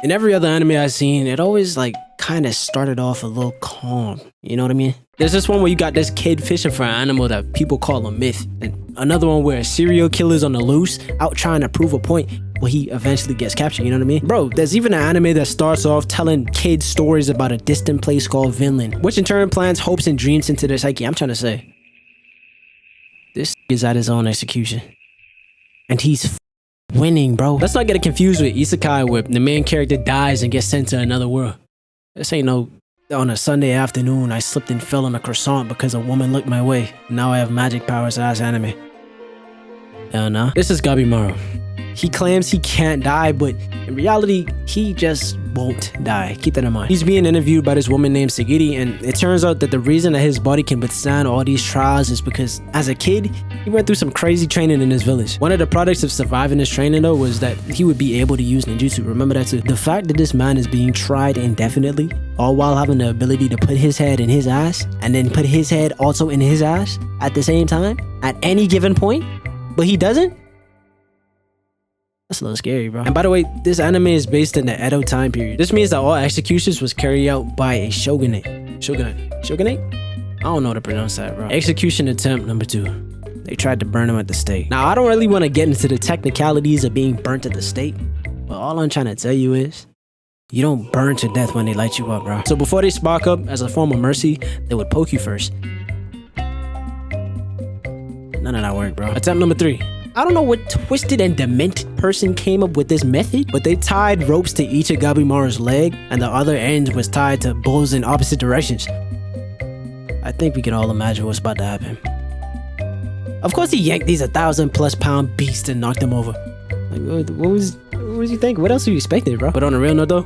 In every other anime I've seen, it always like kind of started off a little calm. You know what I mean? There's this one where you got this kid fishing for an animal that people call a myth, and another one where a serial killer's on the loose, out trying to prove a point where he eventually gets captured, you know what I mean? Bro, there's even an anime that starts off telling kids stories about a distant place called Vinland, which in turn plants hopes and dreams into their psyche. I'm trying to say, this is at his own execution. And he's winning, bro. Let's not get it confused with isekai where the main character dies and gets sent to another world. This ain't no, on a Sunday afternoon, I slipped and fell on a croissant because a woman looked my way. Now I have magic powers ass anime. Hell nah. This is Gabimaru. He claims he can't die, but in reality, he just won't die. Keep that in mind. He's being interviewed by this woman named Sagiri, and it turns out that the reason that his body can withstand all these trials is because as a kid, he went through some crazy training in his village. One of the products of surviving his training though was that he would be able to use ninjutsu. Remember that too. The fact that this man is being tried indefinitely, all while having the ability to put his head in his ass, and then put his head also in his ass at the same time, at any given point, but he doesn't? That's a little scary, bro. And by the way, this anime is based in the Edo time period. This means that all executions was carried out by a shogunate. Shogunate? I don't know how to pronounce that, bro. Execution attempt number 2. They tried to burn him at the stake. Now, I don't really want to get into the technicalities of being burnt at the stake, but all I'm trying to tell you is, you don't burn to death when they light you up, bro. So before they spark up, as a form of mercy, they would poke you first. None of that worked, bro. Attempt number 3. I don't know what twisted and demented person came up with this method, but they tied ropes to each of Gabimaru's leg, and the other end was tied to bulls in opposite directions. I think we can all imagine what's about to happen. Of course he yanked these 1,000+ pound beasts and knocked them over. Like, what was you think? What else were you expecting, bro? But on a real note though,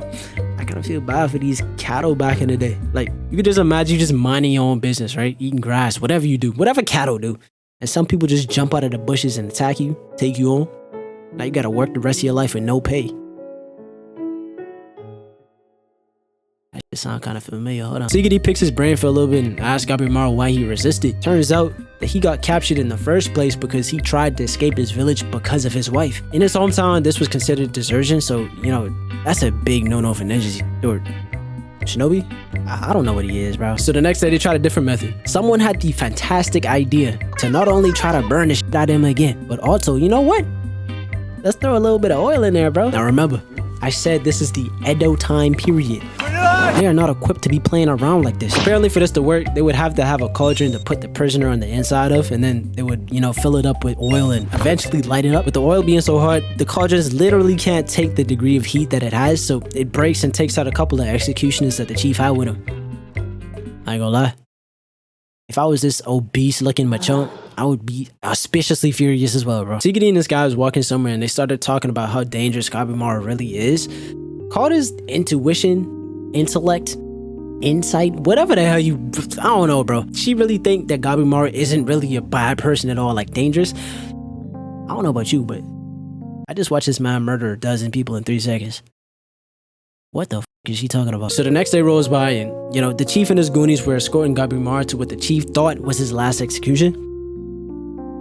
I kind of feel bad for these cattle back in the day. Like, you could just imagine you just minding your own business, right? Eating grass, whatever you do, whatever cattle do. And some people just jump out of the bushes and attack you, take you on. Now you gotta work the rest of your life with no pay. That shit sound kind of familiar, hold on. Sigurd picks his brain for a little bit and asks Gabimaru why he resisted. Turns out that he got captured in the first place because he tried to escape his village because of his wife. In his hometown, this was considered desertion, so, you know, that's a big no-no for ninjas. Or shinobi? I don't know what he is, bro. So the next day, they tried a different method. Someone had the fantastic idea to not only try to burn the shit out of him again, but also, you know what? Let's throw a little bit of oil in there, bro. Now remember, I said this is the Edo time period. They are not equipped to be playing around like this. Apparently for this to work, they would have to have a cauldron to put the prisoner on the inside of, and then they would, you know, fill it up with oil and eventually light it up. With the oil being so hard, the cauldrons literally can't take the degree of heat that it has, so it breaks and takes out a couple of executioners that the chief had with him. I ain't gonna lie. If I was this obese looking machon, I would be auspiciously furious as well, bro. Sigurd and this guy was walking somewhere and they started talking about how dangerous Gabimaru really is. Called his intuition, intellect, insight, whatever the hell you, I don't know, bro. She really think that Gabimaru isn't really a bad person at all, like dangerous. I don't know about you, but I just watched this man murder a dozen people in 3 seconds. What the f is she talking about? So the next day rolls by and, you know, the chief and his goonies were escorting Gabimaru to what the chief thought was his last execution.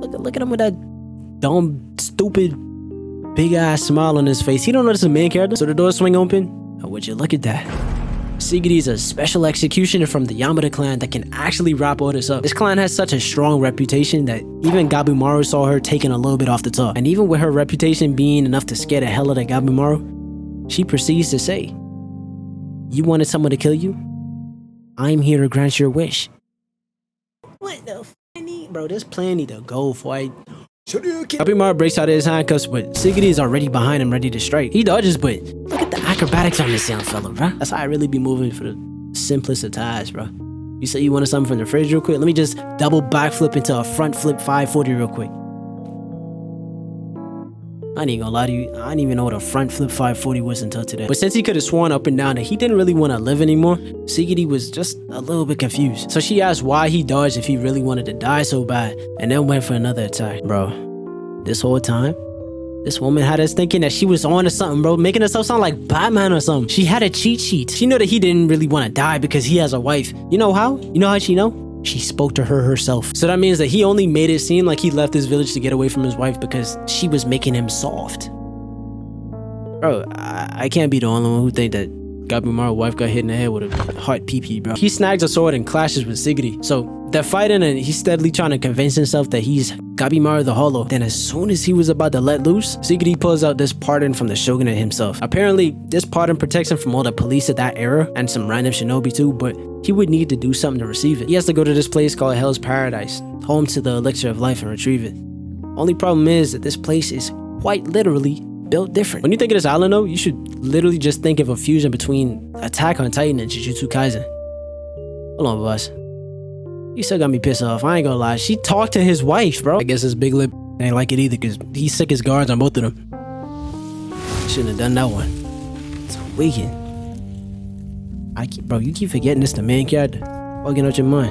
Look at him with that dumb, stupid, big ass smile on his face. He don't know this is a main character. So the doors swing open. Oh, would you look at that? Sigurd is a special executioner from the Yamada clan that can actually wrap all this up. This clan has such a strong reputation that even Gabimaru saw her taking a little bit off the top. And even with her reputation being enough to scare the hell out of Gabimaru, she proceeds to say, "You wanted someone to kill you? I'm here to grant your wish." What the f***, bro? This plan need to go for it. Gabimaru breaks out of his handcuffs, but Sigurd is already behind him, ready to strike. He dodges, but look at the acrobatics on this young fella, bro. That's how I really be moving for the simplest of tasks, bro. You say you wanted something from the fridge real quick? Let me just double backflip into a front flip 540 real quick. I ain't gonna lie to you, I didn't even know what a front flip 540 was until today. But since he could have sworn up and down that he didn't really want to live anymore, Sigurd was just a little bit confused. So she asked why he dodged if he really wanted to die so bad, and then went for another attack. Bro, this whole time, this woman had us thinking that she was on to something, bro, making herself sound like Batman or something. She had a cheat sheet. She knew that he didn't really want to die because he has a wife. You know how? You know how she know? She spoke to her herself. So that means that he only made it seem like he left his village to get away from his wife because she was making him soft. Bro, I can't be the only one who think that Gabimaru's wife got hit in the head with a hot pee-pee, bro. He snags a sword and clashes with Sigrid. So they're fighting and he's steadily trying to convince himself that he's Gabimaru the Hollow. Then as soon as he was about to let loose, Sigrid pulls out this pardon from the shogunate himself. Apparently, this pardon protects him from all the police of that era and some random shinobi too, but he would need to do something to receive it. He has to go to this place called Hell's Paradise, home to the elixir of life, and retrieve it. Only problem is that this place is quite literally built different. When you think of this island though, you should literally just think of a fusion between Attack on Titan and Jujutsu Kaisen. Hold on, boss. You still got me pissed off. I ain't gonna lie. She talked to his wife, bro. I guess his big lip ain't like it either because he's sick as guards on both of them. Shouldn't have done that one. It's weekend. Bro, you keep forgetting this the main character. Fucking out your mind.